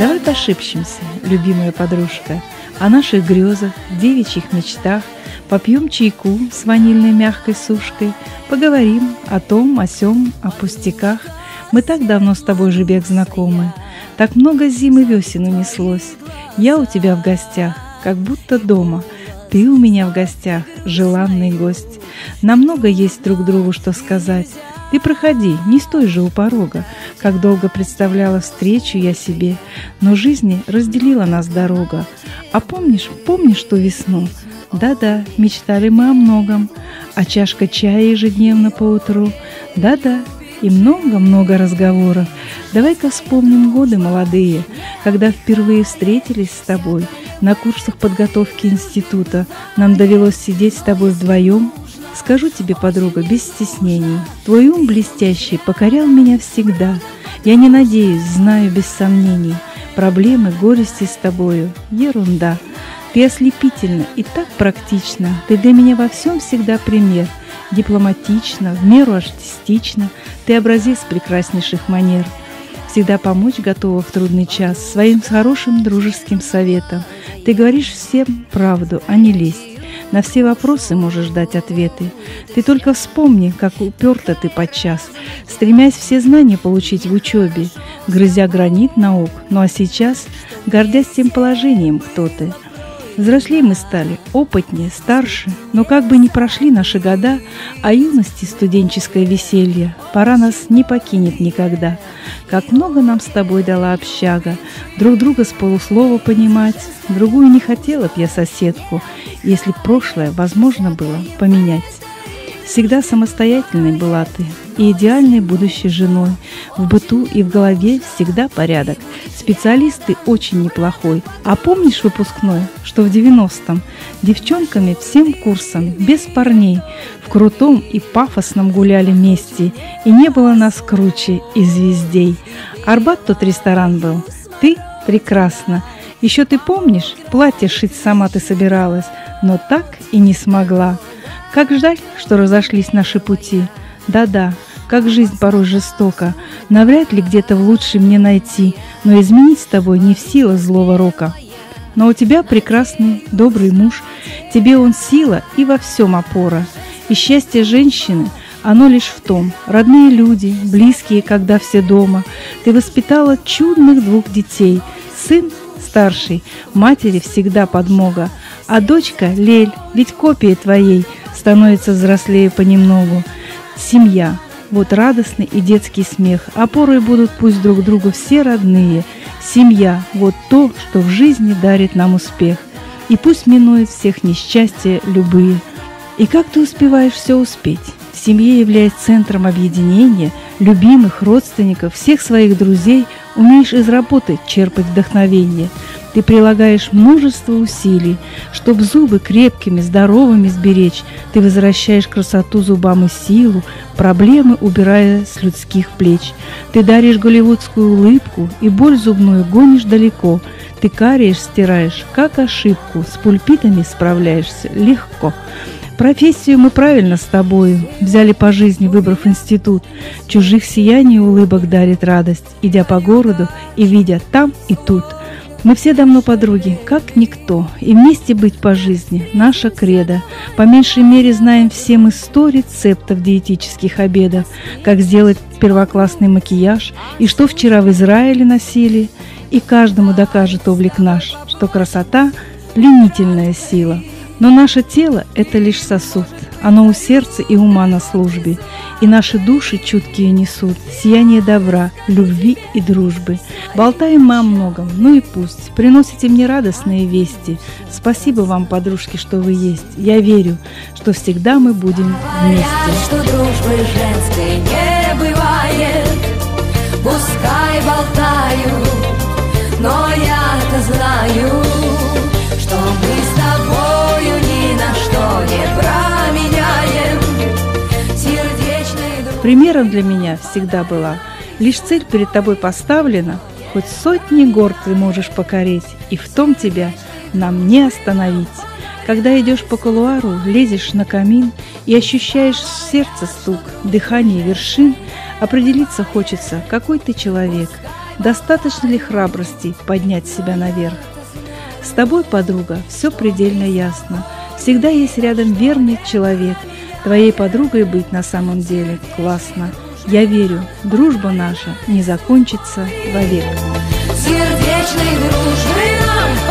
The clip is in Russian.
Давай пошепчемся, любимая подружка, о наших грезах, девичьих мечтах, попьем чайку с ванильной мягкой сушкой, поговорим о том, о сём, о пустяках. Мы так давно с тобой, Жибек, знакомы, так много зим и весен унеслось. Я у тебя в гостях, как будто дома, ты у меня в гостях, желанный гость. Нам много есть друг другу что сказать. Ты проходи, не стой же у порога, как долго представляла встречу я себе, но жизни разделила нас дорога. А помнишь ту весну? Да-да, мечтали мы о многом, а чашка чая ежедневно поутру. Да-да, и много-много разговоров. Давай-ка вспомним годы молодые, когда впервые встретились с тобой на курсах подготовки института. Нам довелось сидеть с тобой вдвоем. Скажу тебе, подруга, без стеснений, твой ум блестящий покорял меня всегда. Я не надеюсь, знаю без сомнений, проблемы, горести с тобою — ерунда. Ты ослепительна и так практична, ты для меня во всем всегда пример. Дипломатично, в меру артистично, ты образец прекраснейших манер. Всегда помочь готова в трудный час своим хорошим дружеским советом. Ты говоришь всем правду, а не лезть. На все вопросы можешь дать ответы. Ты только вспомни, как уперта ты подчас, стремясь все знания получить в учебе, грызя гранит наук. Ну а сейчас, гордясь тем положением, кто ты. Взрослее мы стали, опытнее, старше, но как бы ни прошли наши года, а юности студенческое веселье пора нас не покинет никогда. Как много нам с тобой дала общага, друг друга с полуслова понимать, другую не хотела б я соседку, если прошлое возможно было поменять. Всегда самостоятельной была ты и идеальной будущей женой. В быту и в голове всегда порядок. Специалист ты очень неплохой. А помнишь выпускной, что в 90-м девчонками всем курсом, без парней, в крутом и пафосном гуляли вместе, и не было нас круче и звездей. Арбат тот ресторан был. Ты прекрасна. Еще ты помнишь, платье шить сама ты собиралась, но так и не смогла. Как жаль, что разошлись наши пути. Да-да, как жизнь порой жестока. Навряд ли где-то в лучшей мне найти, но изменить с тобой не в силах злого рока. Но у тебя прекрасный, добрый муж, тебе он сила и во всем опора. И счастье женщины, оно лишь в том, родные люди, близкие, когда все дома. Ты воспитала чудных 2 детей, сын старший, матери всегда подмога, а дочка Лель, ведь копия твоей, становится взрослее понемногу. Семья, вот радостный и детский смех, опорой будут пусть друг другу все родные. Семья, вот то, что в жизни дарит нам успех, и пусть минует всех несчастья любые. И как ты успеваешь все успеть? В семье являясь центром объединения, любимых, родственников, всех своих друзей, умеешь из работы черпать вдохновение. Ты прилагаешь множество усилий, чтобы зубы крепкими, здоровыми сберечь. Ты возвращаешь красоту зубам и силу, проблемы убирая с людских плеч. Ты даришь голливудскую улыбку и боль зубную гонишь далеко. Ты кариешь, стираешь, как ошибку, с пульпитами справляешься легко. Профессию мы правильно с тобою взяли по жизни, выбрав институт. Чужих сияний и улыбок дарит радость, идя по городу и видя там и тут. Мы все давно подруги, как никто, и вместе быть по жизни – наша кредо. По меньшей мере знаем все мы 100 рецептов диетических обедов, как сделать первоклассный макияж, и что вчера в Израиле носили. И каждому докажет облик наш, что красота – пленительная сила. Но наше тело – это лишь сосуд, оно у сердца и ума на службе, и наши души чуткие несут сияние добра, любви и дружбы. Болтаем мы о многом, ну и пусть, приносите мне радостные вести. Спасибо вам, подружки, что вы есть. Я верю, что всегда мы будем вместе. Говорят, что дружбы женской не бывает, пускай болтают, но я-то знаю, что мы с тобою ни на что не променяем сердечный друг. Примером для меня всегда была лишь цель перед тобой поставлена, хоть сотни гор ты можешь покорить, и в том тебя нам не остановить. Когда идешь по кулуару, лезешь на камин и ощущаешь в сердце стук, дыхание вершин, определиться хочется, какой ты человек. Достаточно ли храбрости поднять себя наверх? С тобой, подруга, все предельно ясно. Всегда есть рядом верный человек. Твоей подругой быть на самом деле классно. Я верю, дружба наша не закончится вовек. Сердечной дружбы нам